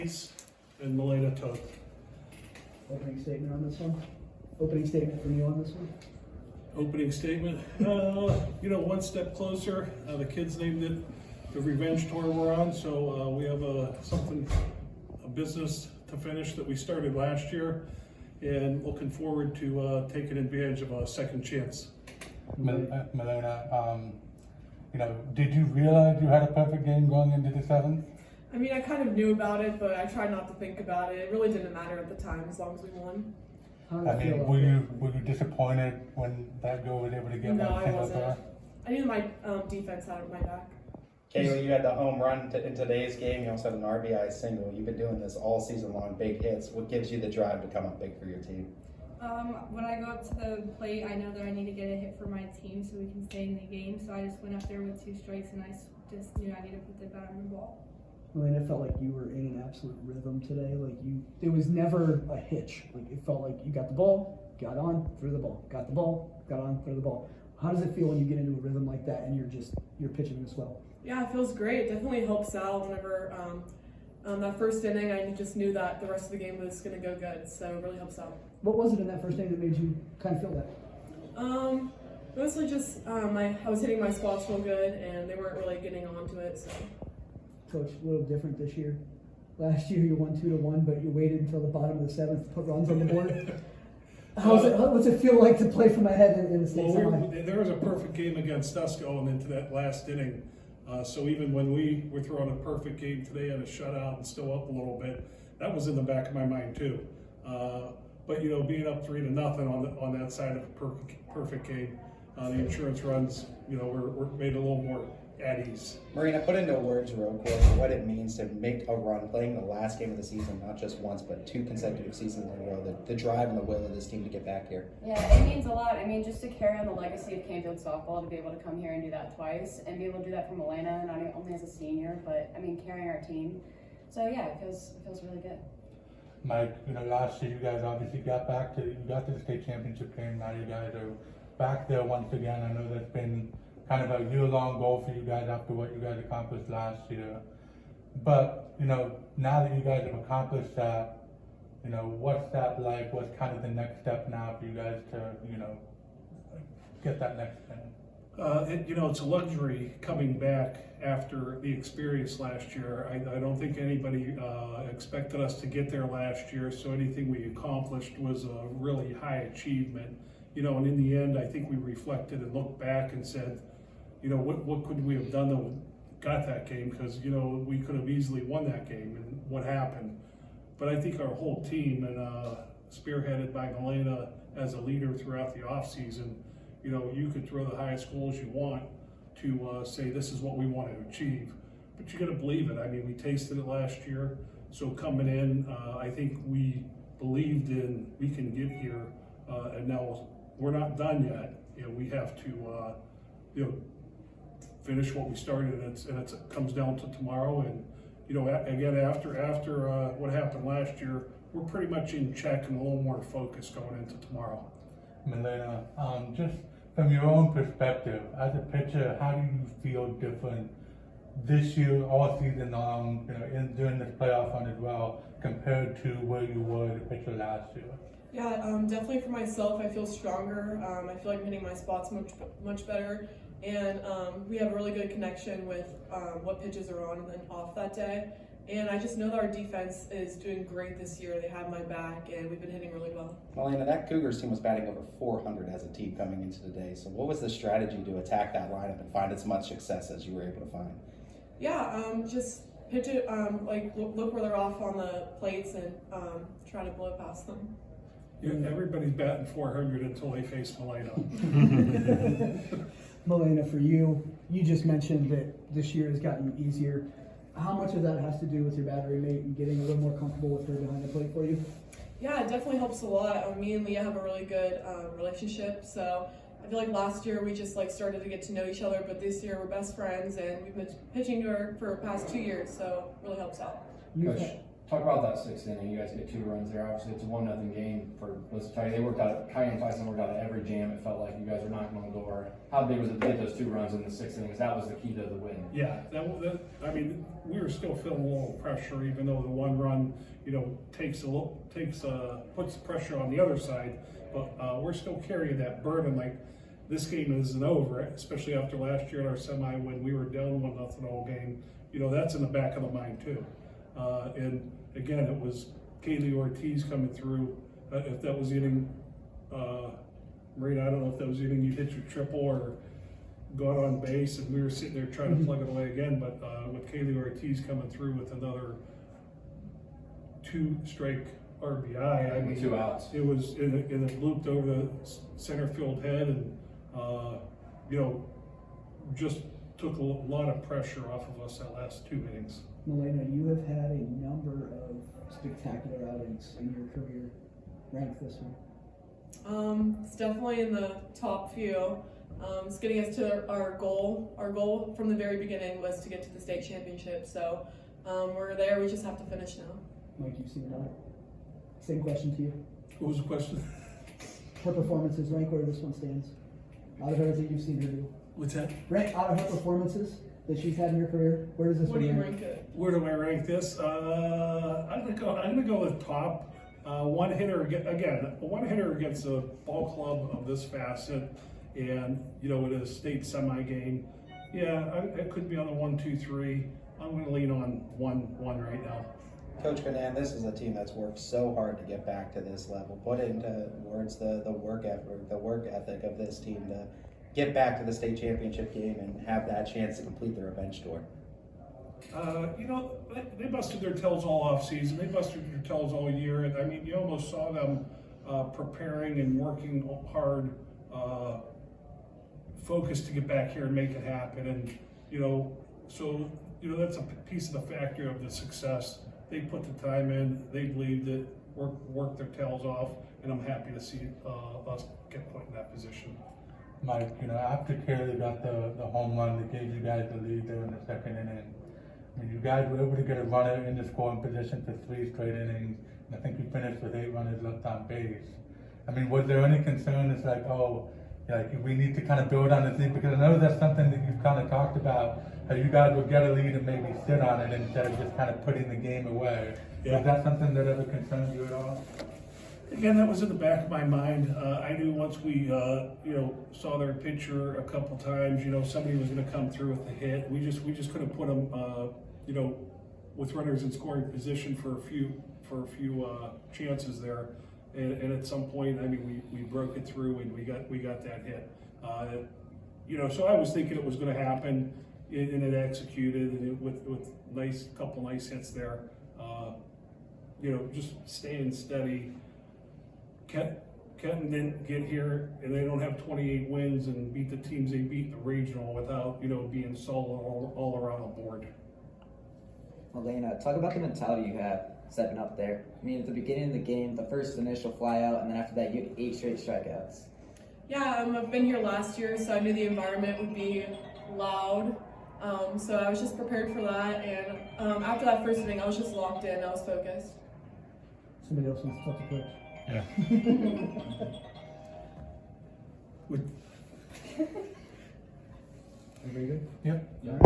And Milena Toth. Opening statement on this one? Opening statement from you on this one? Opening statement, one step closer. The kids named it the Revenge Tour we're on, so we have a business to finish that we started last year, and looking forward to taking advantage of a second chance. Milena, did you realize you had a perfect game going into the seventh? I mean, I kind of knew about it, but I tried not to think about it. It really didn't matter at the time, as long as we won. Were you disappointed when that goal was able to get No, one I single wasn't. there? I knew my defense had my back. Kaylee, you had the home run in today's game. You also had an RBI single. You've been doing this all season long, big hits. What gives you the drive to come up big for your team? When I go up to the plate, I know that I need to get a hit for my team so we can stay in the game. So I just went up there with 2 strikes and I just knew I needed to put the bat on the ball. Milena, it felt like you were in an absolute rhythm today. There was never a hitch. It felt like you got the ball, got on, threw the ball, got the ball, got on, threw the ball. How does it feel when you get into a rhythm like that and you're pitching this well? Yeah, it feels great. It definitely helps out whenever that first inning, I just knew that the rest of the game was going to go good, so it really helps out. What was it in that first inning that made you kind of feel that? Mostly just I was hitting my spots real good, and they weren't really getting onto it, so. Coach, a little different this year. Last year you won 2-1, but you waited until the bottom of the seventh to put runs on the board. What's it feel like to play from ahead in the state semi? There was a perfect game against us going into that last inning. So even when we were throwing a perfect game today and a shutout and still up a little bit, that was in the back of my mind too. But being up 3-0 on that side of a perfect game, the insurance runs, were made a little more at ease. Marina, put into words real quick what it means to make a run, playing the last game of the season, not just once, but 2 consecutive seasons in a row, the drive and the will of this team to get back here. Yeah, it means a lot. I mean, just to carry on the legacy of Canfield softball, to be able to come here and do that twice, and be able to do that for Milena, not only as a senior, but, carrying our team. So, yeah, it feels really good. Mike, last year you guys obviously got to the state championship game. Now you guys are back there once again. I know that's been kind of a year-long goal for you guys after what you guys accomplished last year. But, now that you guys have accomplished that, what's that like? What's kind of the next step now for you guys to, get that next thing? It's a luxury coming back after the experience last year. I don't think anybody expected us to get there last year, so anything we accomplished was a really high achievement. And in the end, I think we reflected and looked back and said, what could we have done that we got that game? Because, we could have easily won that game, and what happened. But I think our whole team, and spearheaded by Milena as a leader throughout the offseason, you could throw the highest goals you want to say this is what we want to achieve. But you got to believe it. We tasted it last year. So coming in, I think we believed in we can get here, and now we're not done yet. We have to, finish what we started, and it comes down to tomorrow. And again, after what happened last year, we're pretty much in check and a little more focused going into tomorrow. Milena, just from your own perspective, as a pitcher, how do you feel different this year, all season long, during this playoff run as well, compared to where you were as a pitcher last year? Yeah, definitely for myself, I feel stronger. I feel like I'm hitting my spots much better. And we have a really good connection with what pitches are on and off that day. And I just know that our defense is doing great this year. They have my back, and we've been hitting really well. Milena, that Cougars team was batting over 400 as a team coming into today. So what was the strategy to attack that lineup and find as much success as you were able to find? Yeah, just pitch it, look where they're off on the plates and try to blow it past them. Yeah, everybody's batting 400 until they face Milena. Milena, for you just mentioned that this year has gotten easier. How much of that has to do with your battery mate and getting a little more comfortable with her behind the plate for you? Yeah, it definitely helps a lot. Me and Leah have a really good relationship, so I feel like last year we just started to get to know each other, but this year we're best friends and we've been pitching to her for the past 2 years, so it really helps out. Coach, Talk about that sixth inning. You guys get 2 runs there. Obviously, it's a 1-0 game for Bliss Tidy. They worked out. Kai and Tyson worked out every jam. It felt like you guys were knocking on the door. How big was it to get those 2 runs in the 6th inning? 'Cause that was the key to the win. Yeah, I mean, we were still feeling a little pressure, even though the 1 run, puts pressure on the other side. But we're still carrying that burden. Like, this game isn't over, especially after last year in our semi when we were down 1-0 all game. That's in the back of the mind too. And again, it was Kaylee Ortiz coming through. If that was inning, Marina, I don't know if that was inning you hit your triple or got on base, and we were sitting there trying to plug it away again. But with Kaylee Ortiz coming through with another 2-strike RBI, I mean, 2 outs. It was and it looped over the center field head, and just took a lot of pressure off of us that last 2 innings. Milena, you have had a number of spectacular outings in your career. Rank this one. It's definitely in the top few. It's getting us to our goal. Our goal from the very beginning was to get to the state championship. So we're there. We just have to finish now. Mike, you've seen that. Same question to you. What was the question? Her performances, rank where this one stands. Out of everything you've seen her do. What's that? Rank out of her performances that she's had in her career. Where does this What one do you rank? rank it? Where do I rank this? I'm gonna go with top. One hitter against a ball club of this facet, and in a state semi game. Yeah, I could be on the 1, 2, 3. I'm gonna lean on one right now. Coach Canan, this is a team that's worked so hard to get back to this level. Put into words the work effort, the work ethic of this team to get back to the state championship game and have that chance to complete the revenge tour. They busted their tails all off season. They busted their tails all year. And I mean, you almost saw them preparing and working hard, focused to get back here and make it happen. And, that's a piece of the factor of the success. They put the time in, they believed it, worked their tails off, and I'm happy to see us get put in that position. Mike, after Kaylee got the home run that gave you guys the lead there in the 2nd inning, I mean, you guys were able to get a runner in the scoring position for 3 straight innings, and I think you finished with 8 runners left on base. I mean, was there any concern? It's like, we need to kind of build on this lead, because I know that's something that you've kind of talked about, how you guys would get a lead and maybe sit on it instead of just kind of putting the game away. Yeah. Was that something that ever concerned you at all? Again, that was in the back of my mind. I knew once we, saw their pitcher a couple times, somebody was going to come through with the hit. We just couldn't put them, with runners in scoring position for a few chances there. And at some point, I mean, we broke it through and we got that hit. So I was thinking it was going to happen, and it executed, and with couple nice hits there. Just staying steady. Kenton didn't get here, and they don't have 28 wins and beat the teams they beat in the regional without, being solo all around the board. Elena, talk about the mentality you have stepping up there. I mean, at the beginning of the game, the first initial fly out, and then after that, you had 8 straight strikeouts. Yeah, I've been here last year, so I knew the environment would be loud. So I was just prepared for that, and after that first inning, I was just locked in. I was focused. Somebody else wants to talk to coach. Yeah. Would- Everybody good? Yep. All right.